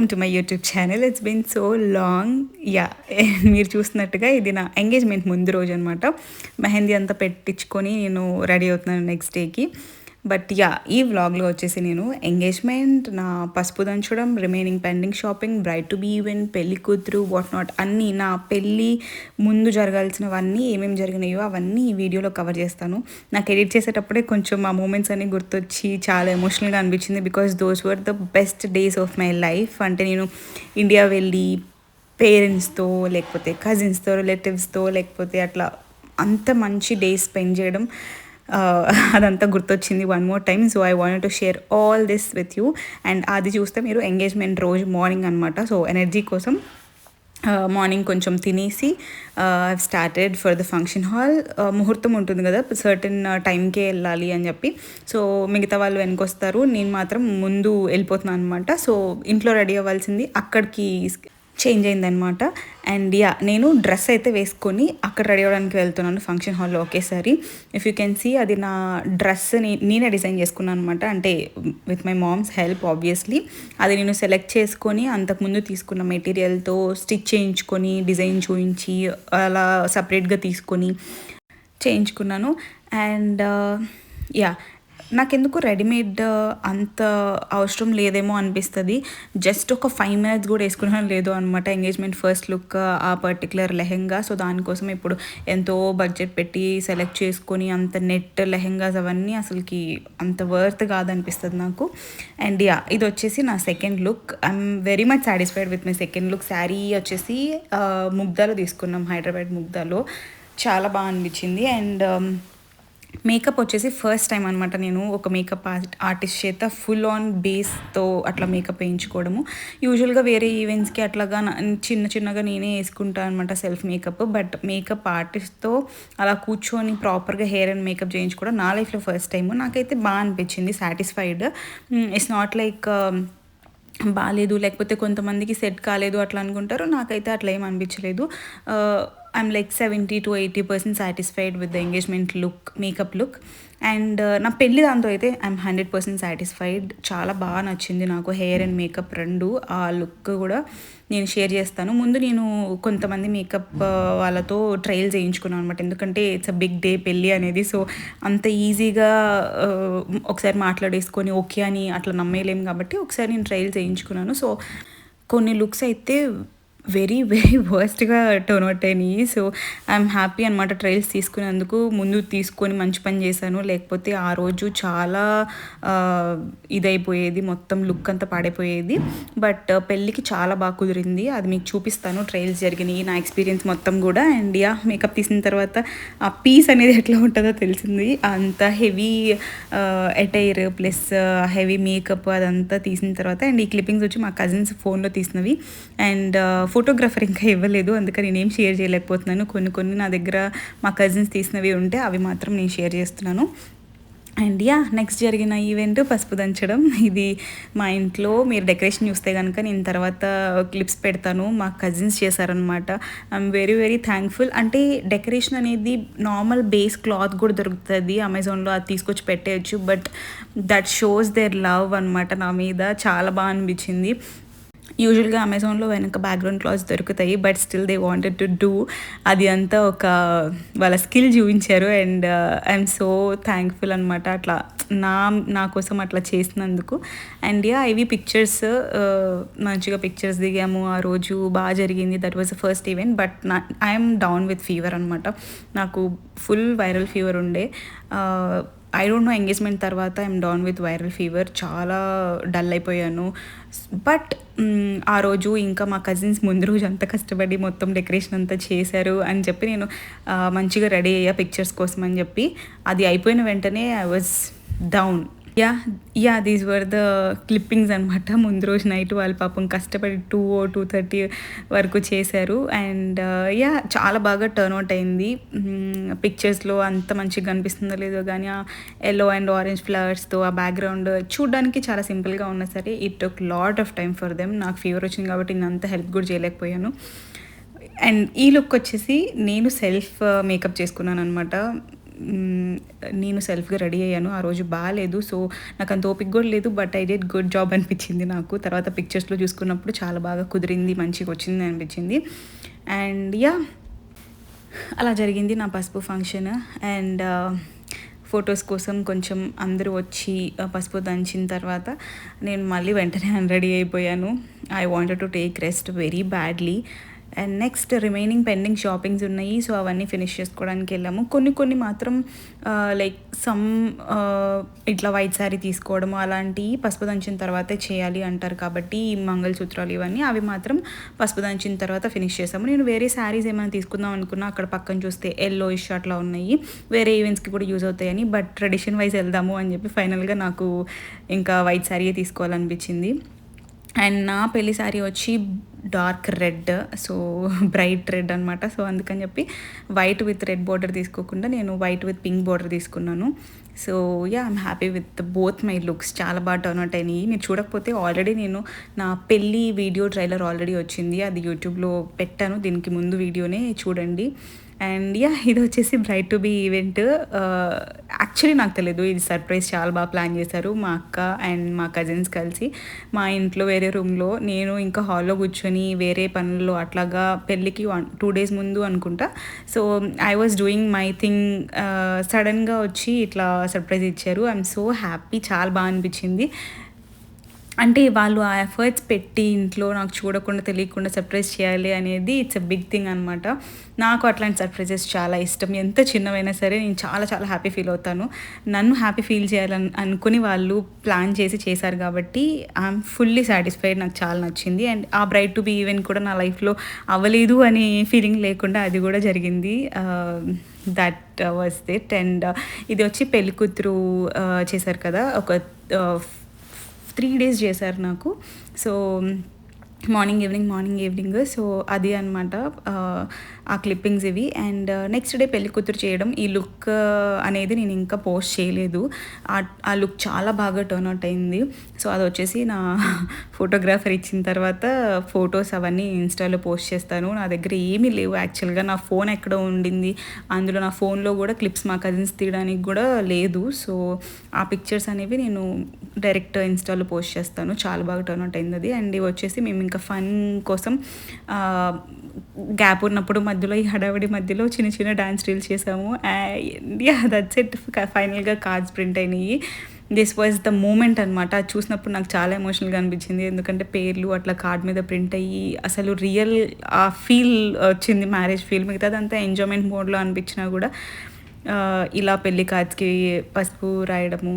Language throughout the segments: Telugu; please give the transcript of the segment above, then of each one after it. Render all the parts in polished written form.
Welcome to my YouTube channel. It's been so long. Yeah మీరు చూస్తున్నట్టుగా ఇది నా ఎంగేజ్మెంట్ ముందు రోజు అనమాట. మెహందీ అంతా పెట్టించుకొని నేను రెడీ అవుతున్నాను నెక్స్ట్ డేకి. బట్ యా ఈ వ్లాగ్లో వచ్చేసి నేను ఎంగేజ్మెంట్, నా పసుపు దంచడం, remaining pending shopping, bride to be event, పెళ్లి కూతురు, వాట్ నాట్ అన్నీ నా పెళ్ళి ముందు జరగాల్సినవన్నీ ఏమేమి జరిగినాయో అవన్నీ ఈ వీడియోలో కవర్ చేస్తాను. నాకు ఎడిట్ చేసేటప్పుడే కొంచెం ఆ మూమెంట్స్ అన్నీ గుర్తొచ్చి చాలా ఎమోషనల్గా అనిపించింది. Because those were the best days of my life. అంటే నేను ఇండియా వెళ్ళి పేరెంట్స్తో, లేకపోతే కజిన్స్తో, రిలేటివ్స్తో, లేకపోతే అట్లా అంత మంచి డేస్ స్పెండ్ చేయడం, అదంతా గుర్తొచ్చింది one more time. So I wanted to share all this with you. And అది చూస్తే మీరు ఎంగేజ్మెంట్ రోజు మార్నింగ్ అనమాట. సో ఎనర్జీ కోసం మార్నింగ్ కొంచెం తినేసి I've started for the function hall. ముహూర్తం ఉంటుంది కదా, సర్టన్ టైంకే వెళ్ళాలి అని చెప్పి. సో మిగతా వాళ్ళు వెనకొస్తారు, నేను మాత్రం ముందు వెళ్ళిపోతున్నాను అనమాట. సో ఇంట్లో రెడీ అవ్వాల్సింది అక్కడికి చేంజ్ అయిందనమాట. అండ్ యా నేను డ్రెస్ అయితే వేసుకొని అక్కడ రెడీ అవ్వడానికి వెళ్తున్నాను ఫంక్షన్ హాల్లో ఒకేసారి. ఇఫ్ యూ కెన్ సీ అది నా డ్రెస్ నేనే డిజైన్ చేసుకున్నాను అనమాట. అంటే with my mom's help obviously. అది నేను సెలెక్ట్ చేసుకొని అంతకుముందు తీసుకున్న మెటీరియల్తో స్టిచ్ చేయించుకొని, డిజైన్ చూయించి అలా సపరేట్గా తీసుకొని చేయించుకున్నాను. అండ్ యా నాకెందుకు రెడీమేడ్ అంత అవసరం లేదేమో అనిపిస్తుంది. జస్ట్ ఒక 5 minutes కూడా వేసుకున్నాను లేదు అనమాట ఎంగేజ్మెంట్ ఫస్ట్ లుక్ ఆ పర్టికులర్ లెహెంగా. సో దానికోసం ఇప్పుడు ఎంతో బడ్జెట్ పెట్టి సెలెక్ట్ చేసుకొని అంత నెట్ లెహెంగాస్ అవన్నీ అసలుకి అంత వర్త్ కాదనిపిస్తుంది నాకు. అండ్ యా ఇది వచ్చేసి నా second look. I'm very much satisfied with my second look. Sari వచ్చేసి ముగ్దాలో తీసుకున్నాం, హైదరాబాద్ ముగ్దాలో. చాలా బాగా అనిపించింది. అండ్ మేకప్ వచ్చేసి ఫస్ట్ టైం అనమాట నేను ఒక మేకప్ ఆర్టిస్ట్ చేత ఫుల్ ఆన్ బేస్తో అట్లా మేకప్ వేయించుకోవడము. యూజువల్గా వేరే ఈవెంట్స్కి అట్లాగా చిన్నగా నేనే వేసుకుంటాను అనమాట సెల్ఫ్ మేకప్. బట్ మేకప్ ఆర్టిస్ట్తో అలా కూర్చొని ప్రాపర్గా హెయిర్ అండ్ మేకప్ చేయించుకోవడం నా లైఫ్లో ఫస్ట్ టైం. నాకైతే బాగా అనిపించింది, సాటిస్ఫైడ్. ఇట్స్ నాట్ లైక్ బాగాలేదు, లేకపోతే కొంతమందికి సెట్ కాలేదు అట్లా అనుకుంటారు. నాకైతే అట్లా ఏం అనిపించలేదు. I'm like 70 to 80% satisfied with the engagement look, makeup look. And నా పెళ్ళి దాంతో అయితే ఐఎమ్ 100% సాటిస్ఫైడ్. చాలా బాగా నచ్చింది నాకు హెయిర్ అండ్ మేకప్ రెండు. ఆ లుక్ కూడా నేను షేర్ చేస్తాను. ముందు నేను కొంతమంది మేకప్ వాళ్ళతో ట్రయల్ చేయించుకున్నాను అనమాట. ఎందుకంటే ఇట్స్ అ బిగ్ డే పెళ్ళి అనేది. సో అంత ఈజీగా ఒకసారి మాట్లాడేసుకొని ఓకే అని అట్లా నమ్మేయలేము కాబట్టి ఒకసారి నేను ట్రయల్ చేయించుకున్నాను. సో కొన్ని లుక్స్ అయితే వెరీ వర్స్ట్గా టర్న్ అవుట్ అయినాయి. సో ఐఎమ్ హ్యాపీ అనమాట ట్రయల్స్ తీసుకునేందుకు. ముందు తీసుకొని మంచి పని చేశాను, లేకపోతే ఆ రోజు చాలా ఇదైపోయేది, మొత్తం లుక్ అంతా పాడైపోయేది. బట్ పెళ్ళికి చాలా బాగా కుదిరింది, అది మీకు చూపిస్తాను. ట్రయల్స్ జరిగినాయి, నా ఎక్స్పీరియన్స్ మొత్తం కూడా. అండ్ యా మేకప్ తీసిన తర్వాత ఆ పీస్ అనేది ఎట్లా ఉంటుందో తెలిసింది. అంత heavy attire plus heavy makeup అదంతా తీసిన తర్వాత. అండ్ ఈ క్లిప్పింగ్స్ వచ్చి మా కజిన్స్ ఫోన్లో తీసినవి. అండ్ ఫోటోగ్రాఫర్ ఇంకా ఇవ్వలేదు, అందుకని నేనేం షేర్ చేయలేకపోతున్నాను. కొన్ని నా దగ్గర మా కజిన్స్ తీసినవి ఉంటే అవి మాత్రం నేను షేర్ చేస్తున్నాను. అండ్ యా నెక్స్ట్ జరిగిన ఈవెంట్ పసుపు దంచడం. ఇది మా ఇంట్లో మీరు డెకరేషన్ చూస్తే కనుక నేను తర్వాత క్లిప్స్ పెడతాను. మా కజిన్స్ చేశారనమాట. I'm very thankful. అంటే డెకరేషన్ అనేది నార్మల్ బేస్ క్లాత్ కూడా దొరుకుతుంది అమెజాన్లో, అది తీసుకొచ్చి పెట్టేయచ్చు. But that shows their love అనమాట నా మీద. చాలా బాగా అనిపించింది. యూజువల్గా అమెజాన్లో వెనక బ్యాక్గ్రౌండ్ క్లాత్స్ దొరుకుతాయి, but still they wanted to do. అది అంతా ఒక వాళ్ళ స్కిల్ చూపించారు. అండ్ ఐఎమ్ సో థ్యాంక్ఫుల్ అనమాట అట్లా నా కోసం అట్లా చేసినందుకు. అండ్ యా ఇవి పిక్చర్స్, మంచిగా పిక్చర్స్ దిగాము. ఆ రోజు బాగా జరిగింది. That was the first event. But I'm down with fever అనమాట. నాకు ఫుల్ వైరల్ ఫీవర్ ఉండే. ఐ డోంట్ నో, ఎంగేజ్మెంట్ తర్వాత I'm down with viral fever. చాలా డల్ అయిపోయాను. బట్ ఆ రోజు ఇంకా మా కజిన్స్ ముందు రోజు అంతా కష్టపడి మొత్తం డెకరేషన్ అంతా చేశారు అని చెప్పి నేను మంచిగా రెడీ అయ్యా పిక్చర్స్ కోసం అని చెప్పి. అది అయిపోయిన వెంటనే I was down. Yeah these were the clippings అనమాట. ముందు రోజు నైట్ వాళ్ళు పాపం కష్టపడి 2:30 వరకు చేశారు. అండ్ యా చాలా బాగా టర్న్ అవుట్ అయింది. పిక్చర్స్లో అంత మంచిగా కనిపిస్తుందో లేదో కానీ ఆ ఎల్లో అండ్ ఆరెంజ్ ఫ్లవర్స్తో ఆ బ్యాక్గ్రౌండ్ చూడడానికి చాలా సింపుల్గా ఉన్నా సరే it took lot of time for them. నాకు ఫీవర్ వచ్చింది కాబట్టి నేను అంత హెల్ప్ కూడా చేయలేకపోయాను. అండ్ ఈ లుక్ వచ్చేసి నేను సెల్ఫ్ మేకప్ చేసుకున్నాను అనమాట. నేను సెల్ఫ్గా రెడీ అయ్యాను. ఆ రోజు బాగాలేదు, సో నాకు అంత ఓపిక కూడా లేదు, but I did good job అనిపించింది నాకు. తర్వాత పిక్చర్స్లో చూసుకున్నప్పుడు చాలా బాగా కుదిరింది, మంచిగా వచ్చింది అనిపించింది. అండ్ యా, అలా జరిగింది నా పసుపు ఫంక్షన్. అండ్ ఫొటోస్ కోసం కొంచెం అందరూ వచ్చి పసుపు దంచిన తర్వాత నేను మళ్ళీ వెంటనే రెడీ అయిపోయాను. I wanted to take rest very badly. And next remaining pending shoppings ఉన్నాయి, సో అవన్నీ ఫినిష్ చేసుకోవడానికి వెళ్ళాము. కొన్ని మాత్రం లైక్ సమ్ ఇట్లా వైట్ శారీ తీసుకోవడము అలాంటివి పసుపు దంచిన తర్వాతే చేయాలి అంటారు కాబట్టి ఈ మంగళసూత్రాలు ఇవన్నీ అవి మాత్రం పసుపు దంచిన తర్వాత ఫినిష్ చేసాము. నేను వేరే శారీస్ ఏమైనా తీసుకుందాం అనుకున్నా, అక్కడ పక్కన చూస్తే ఎల్లో ఇష్ అట్లా ఉన్నాయి, వేరే ఈవెంట్స్కి కూడా యూజ్ అవుతాయని. బట్ ట్రెడిషన్ వైజ్ వెళ్దాము అని చెప్పి ఫైనల్గా నాకు ఇంకా వైట్ శారీయే తీసుకోవాలనిపించింది. అండ్ నా పెళ్లి శారీ వచ్చి dark red, so bright red అనమాట. సో అందుకని చెప్పి వైట్ విత్ రెడ్ బార్డర్ తీసుకోకుండా నేను వైట్ విత్ పింక్ బార్డర్ తీసుకున్నాను. So yeah, I'm happy with both my looks. చాలా బాగా టర్న్ అవుట్ అయినాయి. మీరు చూడకపోతే ఆల్రెడీ నేను నా పెళ్ళి వీడియో ట్రైలర్ ఆల్రెడీ వచ్చింది, అది యూట్యూబ్లో పెట్టాను, దీనికి ముందు వీడియోనే చూడండి. అండ్ యా, ఇది వచ్చేసి bright to be event. Actually నాకు తెలియదు, ఇది సర్ప్రైజ్ చాలా బాగా ప్లాన్ చేశారు మా అక్క అండ్ మా కజిన్స్ కలిసి. మా ఇంట్లో వేరే రూమ్లో, నేను ఇంకా హాల్లో కూర్చొని వేరే పనుల్లో అట్లాగా పెళ్ళికి 2 days ముందు అనుకుంటా. So I was doing my thing, సడన్గా వచ్చి ఇట్లా సర్ప్రైజ్ ఇచ్చారు. ఐఎమ్ సో హ్యాపీ, చాలా బాగా అనిపించింది. అంటే వాళ్ళు ఆ ఎఫర్ట్స్ పెట్టి ఇంట్లో నాకు చూడకుండా తెలియకుండా సర్ప్రైజ్ చేయాలి అనేది ఇట్స్ అ బిగ్ థింగ్ అనమాట. నాకు అట్లాంటి సర్ప్రైజెస్ చాలా ఇష్టం. ఎంత చిన్నవైనా సరే నేను చాలా చాలా హ్యాపీ ఫీల్ అవుతాను. నన్ను హ్యాపీ ఫీల్ చేయాలని అనుకుని వాళ్ళు ప్లాన్ చేసి చేశారు కాబట్టి ఐఎమ్ ఫుల్లీ సాటిస్ఫైడ్. నాకు చాలా నచ్చింది. అండ్ ఆ బ్రైట్ టు బీ ఈవెంట్ కూడా నా లైఫ్లో అవ్వలేదు అని ఫీలింగ్ లేకుండా అది కూడా జరిగింది. That was it. అండ్ ఇది వచ్చి పెళ్ళికూతురు చేశారు కదా, ఒక 3 days చేశారు నాకు. సో మార్నింగ్ ఈవినింగ్, సో అది అనమాట ఆ క్లిప్పింగ్స్ ఇవి. అండ్ నెక్స్ట్ డే పెళ్లి కూతురు చేయడం, ఈ లుక్ అనేది నేను ఇంకా పోస్ట్ చేయలేదు. ఆ లుక్ చాలా బాగా టర్న్ అవుట్ అయింది. సో అది వచ్చేసి నా ఫోటోగ్రాఫర్ ఇచ్చిన తర్వాత ఫొటోస్ అవన్నీ ఇన్స్టాలో పోస్ట్ చేస్తాను. నా దగ్గర ఏమీ లేవు యాక్చువల్గా, నా ఫోన్ ఎక్కడో ఉండింది, అందులో నా ఫోన్లో కూడా క్లిప్స్ మా కజిన్స్ తీయడానికి కూడా లేదు. సో ఆ పిక్చర్స్ అనేవి నేను డైరెక్ట్ ఇన్స్టాలో పోస్ట్ చేస్తాను. చాలా బాగా టర్న్ అవుట్ అయింది అది. అండ్ ఇవి వచ్చేసి మేము ఇంకా ఫన్ కోసం గ్యాప్ ఉన్నప్పుడు మధ్యలో ఈ హడావిడి మధ్యలో చిన్న చిన్న డాన్స్ రీల్స్ చేసాము. Yeah, that's it. ఫైనల్గా కార్డ్స్ ప్రింట్ అయినాయి. దిస్ వాజ్ ద మూమెంట్ అనమాట. అది చూసినప్పుడు నాకు చాలా ఎమోషనల్గా అనిపించింది, ఎందుకంటే పేర్లు అట్లా కార్డ్ మీద ప్రింట్ అయ్యి అసలు రియల్ ఆ ఫీల్ వచ్చింది, మ్యారేజ్ ఫీల్. మిగతాదంతా ఎంజాయ్మెంట్ మోడ్లో అనిపించినా కూడా ఇలా పెళ్లి కార్డ్స్కి పసుపు రాయడము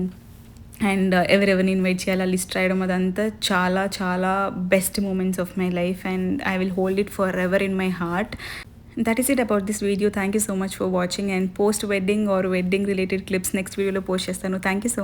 అండ్ ఎవరెవరిని ఇన్వైట్ చేయాలి ఆ లిస్ట్ రాయడం, అదంతా చాలా చాలా best moments of my life and I will hold it forever in my heart. That is it about this video. Thank you so much for watching, and post wedding or wedding related clips next video lo post chestanu. Thank you so much.